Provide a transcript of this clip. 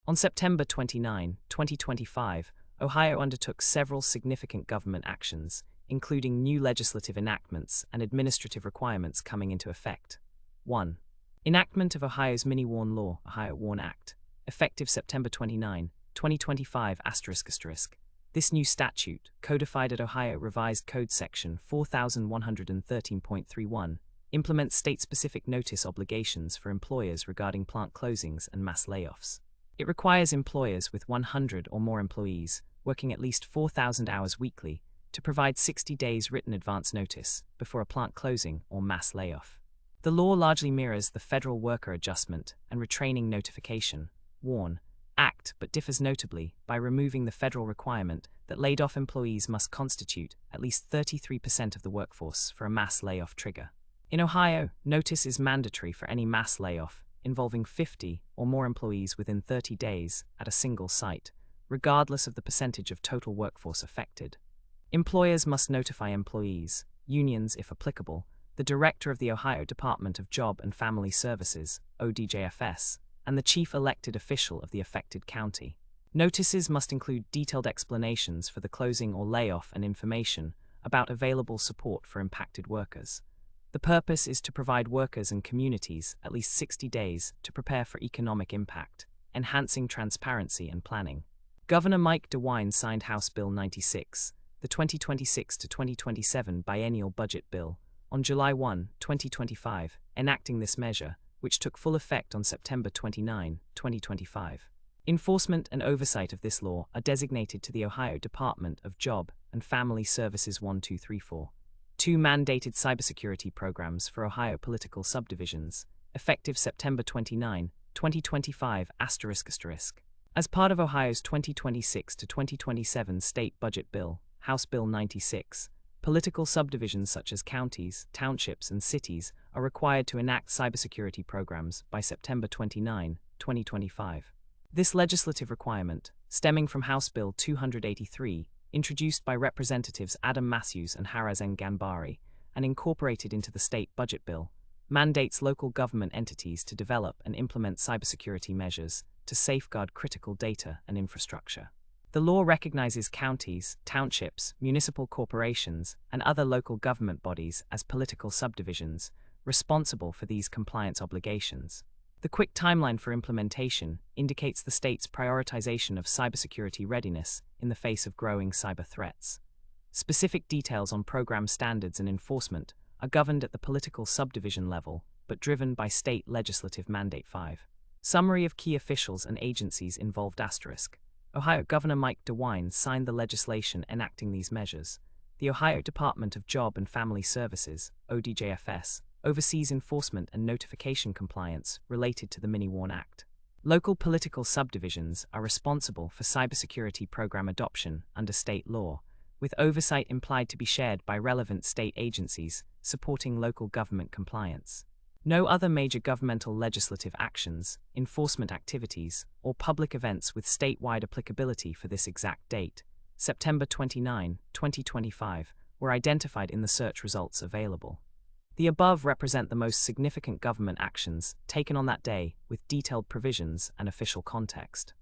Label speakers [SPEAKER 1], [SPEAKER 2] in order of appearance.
[SPEAKER 1] On September 29, 2025, Ohio undertook several significant government actions, including new legislative enactments and administrative requirements coming into effect. 1. Enactment of Ohio's Mini-WARN Law, Ohio WARN Act, effective September 29, 2025 ***. This new statute, codified at Ohio Revised Code Section 4113.31, implements state-specific notice obligations for employers regarding plant closings and mass layoffs. It requires employers with 100 or more employees, working at least 4,000 hours weekly, to provide 60 days written advance notice before a plant closing or mass layoff. The law largely mirrors the Federal Worker Adjustment and Retraining Notification (WARN) Act, but differs notably by removing the federal requirement that laid-off employees must constitute at least 33% of the workforce for a mass layoff trigger. In Ohio, notice is mandatory for any mass layoff involving 50 or more employees within 30 days at a single site, regardless of the percentage of total workforce affected. Employers must notify employees, unions if applicable, the Director of the Ohio Department of Job and Family Services, ODJFS, and the chief elected official of the affected county. Notices must include detailed explanations for the closing or layoff and information about available support for impacted workers. The purpose is to provide workers and communities at least 60 days to prepare for economic impact, enhancing transparency and planning. Governor Mike DeWine signed House Bill 96, the 2026 to 2027 biennial budget bill, on July 1, 2025, enacting this measure, which took full effect on September 29, 2025. Enforcement and oversight of this law are designated to the Ohio Department of Job and Family Services 1234. 2 mandated cybersecurity programs for Ohio political subdivisions, effective September 29, 2025 ***. As part of Ohio's 2026 to 2027 state budget bill, House Bill 96, political subdivisions such as counties, townships, and cities are required to enact cybersecurity programs by September 29, 2025. This legislative requirement, stemming from House Bill 283, introduced by Representatives Adam Misuse and Harazan Ganbari, and incorporated into the state budget bill, mandates local government entities to develop and implement cybersecurity measures to safeguard critical data and infrastructure. The law recognizes counties, townships, municipal corporations, and other local government bodies as political subdivisions, responsible for these compliance obligations. The quick timeline for implementation indicates the state's prioritization of cybersecurity readiness in the face of growing cyber threats. Specific details on program standards and enforcement are governed at the political subdivision level, but driven by state legislative mandate 5. Summary of key officials and agencies involved ***. Ohio Governor Mike DeWine signed the legislation enacting these measures. The Ohio Department of Job and Family Services, ODJFS, oversees enforcement and notification compliance related to the Mini-WARN Act. Local political subdivisions are responsible for cybersecurity program adoption under state law, with oversight implied to be shared by relevant state agencies supporting local government compliance. No other major governmental legislative actions, enforcement activities, or public events with statewide applicability for this exact date, September 29, 2025, were identified in the search results available. The above represent the most significant government actions taken on that day with detailed provisions and official context.